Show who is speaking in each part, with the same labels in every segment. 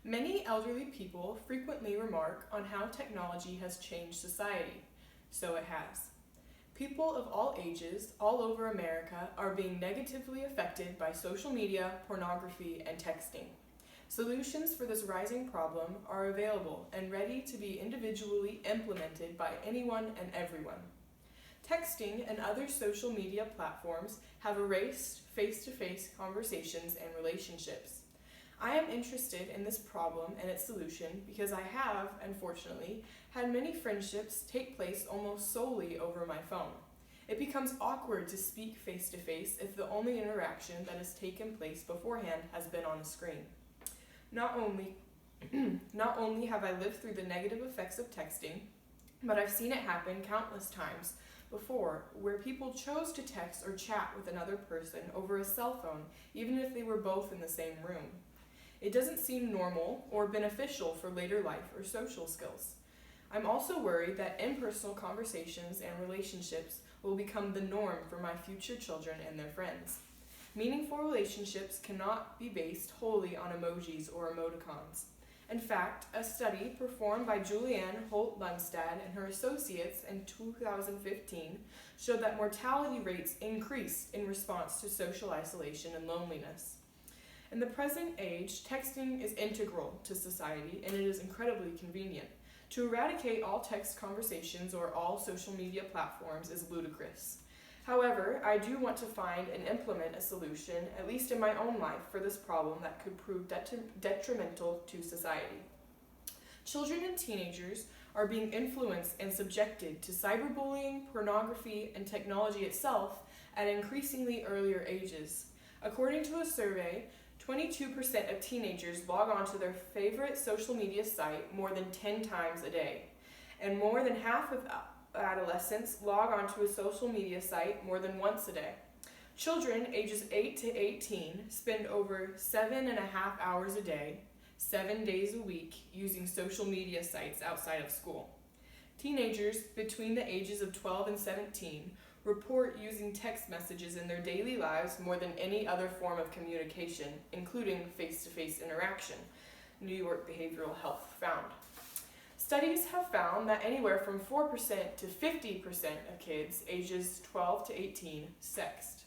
Speaker 1: Many elderly people frequently remark on how technology has changed society. So it has. People of all ages, all over America, are being negatively affected by social media, pornography, and texting. Solutions for this rising problem are available and ready to be individually implemented by anyone and everyone. Texting and other social media platforms have erased face-to-face conversations and relationships. I am interested in this problem and its solution because I have, unfortunately, had many friendships take place almost solely over my phone. It becomes awkward to speak face-to-face if the only interaction that has taken place beforehand has been on a screen. Not only have I lived through the negative effects of texting, but I've seen it happen countless times before, where people chose to text or chat with another person over a cell phone, even if they were both in the same room. It doesn't seem normal or beneficial for later life or social skills. I'm also worried that impersonal conversations and relationships will become the norm for my future children and their friends. Meaningful relationships cannot be based wholly on emojis or emoticons. In fact, a study performed by Julianne Holt-Lundstad and her associates in 2015 showed that mortality rates increased in response to social isolation and loneliness. In the present age, texting is integral to society and it is incredibly convenient. To eradicate all text conversations or all social media platforms is ludicrous. However, I do want to find and implement a solution, at least in my own life, for this problem that could prove detrimental to society. Children and teenagers are being influenced and subjected to cyberbullying, pornography, and technology itself at increasingly earlier ages. According to a survey, 22% of teenagers log on to their favorite social media site more than 10 times a day, and more than half of adolescents log onto a social media site more than once a day. Children ages 8 to 18 spend over 7.5 hours a day, 7 days a week, using social media sites outside of school. Teenagers between the ages of 12 and 17 report using text messages in their daily lives more than any other form of communication, including face-to-face interaction, New York Behavioral Health found. Studies have found that anywhere from 4% to 50% of kids ages 12 to 18 sext.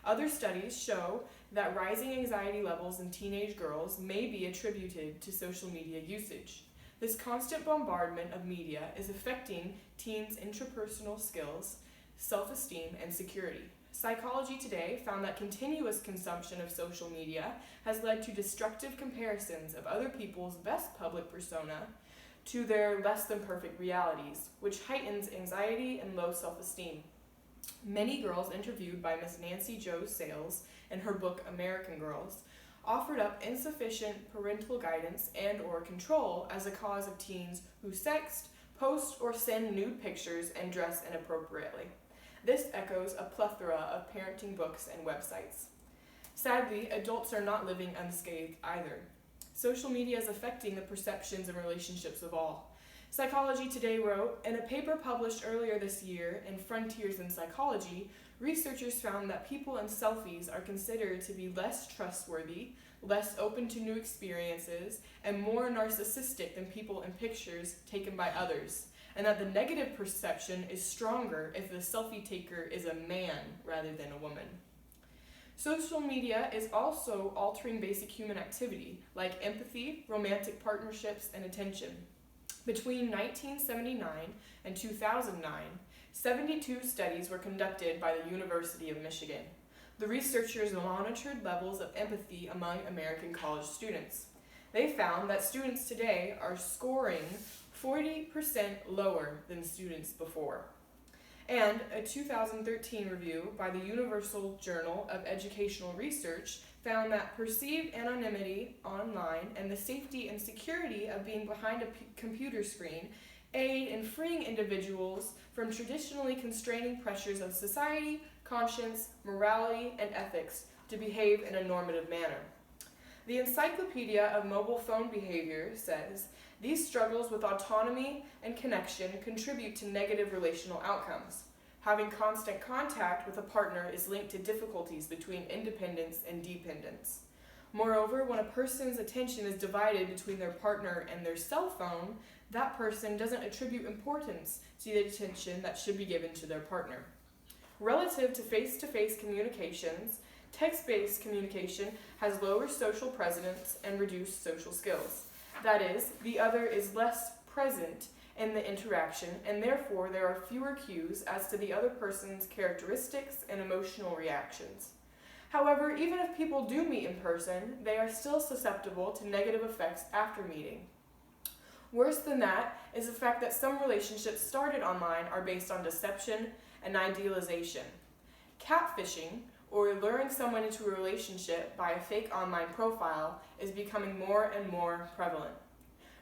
Speaker 1: Other studies show that rising anxiety levels in teenage girls may be attributed to social media usage. This constant bombardment of media is affecting teens' interpersonal skills, self-esteem, and security. Psychology Today found that continuous consumption of social media has led to destructive comparisons of other people's best public persona to their less than perfect realities, which heightens anxiety and low self-esteem. Many girls interviewed by Ms. Nancy Jo Sales in her book American Girls offered up insufficient parental guidance and or control as a cause of teens who sext, post, or send nude pictures and dress inappropriately. This echoes a plethora of parenting books and websites. Sadly, adults are not living unscathed either. Social media is affecting the perceptions and relationships of all. Psychology Today wrote, in a paper published earlier this year in Frontiers in Psychology, researchers found that people in selfies are considered to be less trustworthy, less open to new experiences, and more narcissistic than people in pictures taken by others, and that the negative perception is stronger if the selfie taker is a man rather than a woman. Social media is also altering basic human activity, like empathy, romantic partnerships, and attention. Between 1979 and 2009, 72 studies were conducted by the University of Michigan. The researchers monitored levels of empathy among American college students. They found that students today are scoring 40% lower than students before. And a 2013 review by the Universal Journal of Educational Research found that perceived anonymity online and the safety and security of being behind a computer screen aid in freeing individuals from traditionally constraining pressures of society, conscience, morality, and ethics to behave in a normative manner. The Encyclopedia of Mobile Phone Behavior says, these struggles with autonomy and connection contribute to negative relational outcomes. Having constant contact with a partner is linked to difficulties between independence and dependence. Moreover, when a person's attention is divided between their partner and their cell phone, that person doesn't attribute importance to the attention that should be given to their partner. Relative to face-to-face communications, text-based communication has lower social presence and reduced social skills. That is, the other is less present in the interaction, and therefore there are fewer cues as to the other person's characteristics and emotional reactions. However, even if people do meet in person, they are still susceptible to negative effects after meeting. Worse than that is the fact that some relationships started online are based on deception and idealization. Catfishing, or luring someone into a relationship by a fake online profile, is becoming more and more prevalent.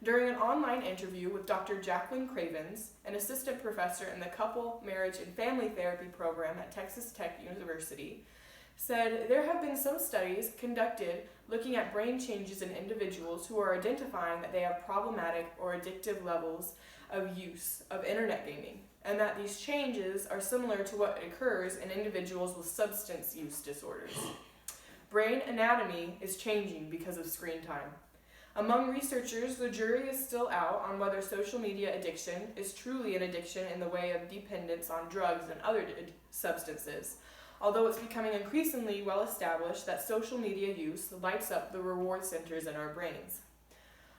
Speaker 1: During an online interview with Dr. Jacqueline Cravens, an assistant professor in the Couple, Marriage, and Family Therapy program at Texas Tech University, said there have been some studies conducted looking at brain changes in individuals who are identifying that they have problematic or addictive levels of use of internet gaming, and that these changes are similar to what occurs in individuals with substance use disorders. Brain anatomy is changing because of screen time. Among researchers, the jury is still out on whether social media addiction is truly an addiction in the way of dependence on drugs and other substances, although it's becoming increasingly well established that social media use lights up the reward centers in our brains.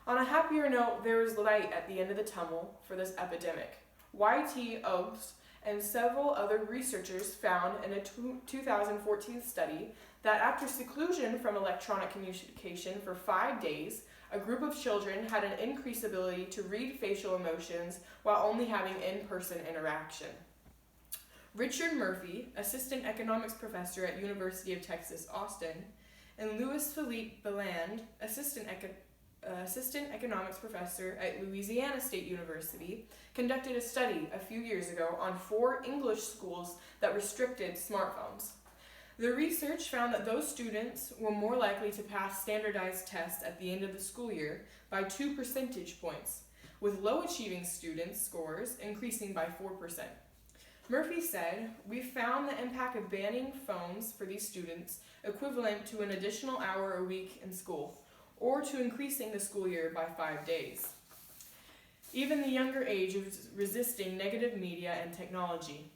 Speaker 1: On a happier note, there is light at the end of the tunnel for this epidemic. Y.T. Oates and several other researchers found in a 2014 study that after seclusion from electronic communication for 5 days, a group of children had an increased ability to read facial emotions while only having in-person interaction. Richard Murphy, assistant economics professor at University of Texas, Austin, and Louis Philippe Beland, assistant economics professor at Louisiana State University, conducted a study a few years ago on 4 English schools that restricted smartphones. The research found that those students were more likely to pass standardized tests at the end of the school year by 2 percentage points, with low-achieving students' scores increasing by 4%. Murphy said, "We found the impact of banning phones for these students equivalent to an additional hour a week in school, or to increasing the school year by 5 days. Even the younger age is resisting negative media and technology."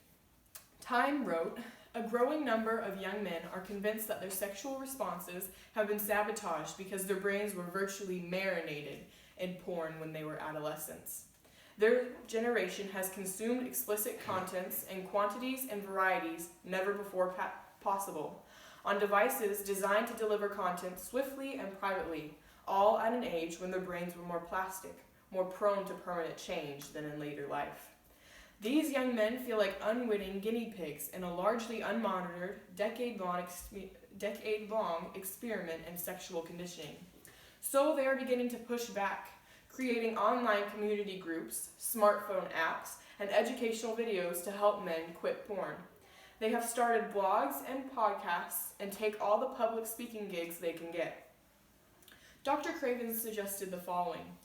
Speaker 1: Time wrote, "A growing number of young men are convinced that their sexual responses have been sabotaged because their brains were virtually marinated in porn when they were adolescents. Their generation has consumed explicit contents in quantities and varieties never before possible, on devices designed to deliver content swiftly and privately, all at an age when their brains were more plastic, more prone to permanent change than in later life. These young men feel like unwitting guinea pigs in a largely unmonitored, decade-long experiment in sexual conditioning. So they are beginning to push back, creating online community groups, smartphone apps, and educational videos to help men quit porn. They have started blogs and podcasts and take all the public speaking gigs they can get." Dr. Cravens suggested the following: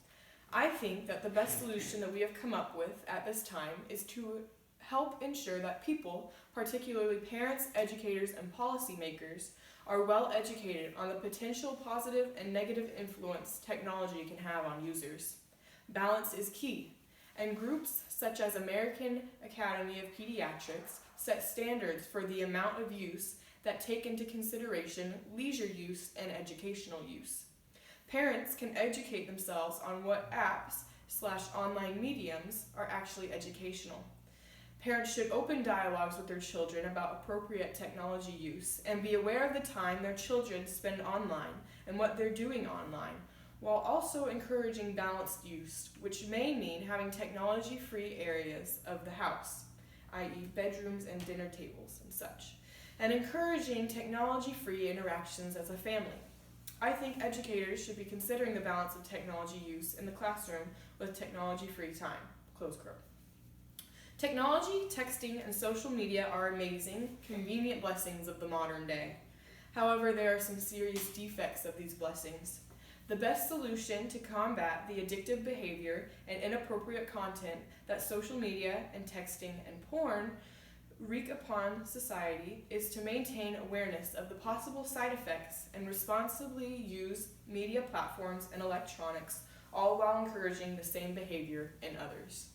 Speaker 1: "I think that the best solution that we have come up with at this time is to help ensure that people, particularly parents, educators, and policymakers, are well educated on the potential positive and negative influence technology can have on users. Balance is key, and groups such as American Academy of Pediatrics set standards for the amount of use that take into consideration leisure use and educational use. Parents can educate themselves on what apps/online mediums are actually educational. Parents should open dialogues with their children about appropriate technology use and be aware of the time their children spend online and what they're doing online, while also encouraging balanced use, which may mean having technology-free areas of the house, i.e. bedrooms and dinner tables and such, and encouraging technology-free interactions as a family. I think educators should be considering the balance of technology use in the classroom with technology-free time." Close quote. Technology, texting, and social media are amazing, convenient blessings of the modern day. However, there are some serious defects of these blessings. The best solution to combat the addictive behavior and inappropriate content that social media and texting and porn wreak upon society is to maintain awareness of the possible side effects and responsibly use media platforms and electronics, all while encouraging the same behavior in others.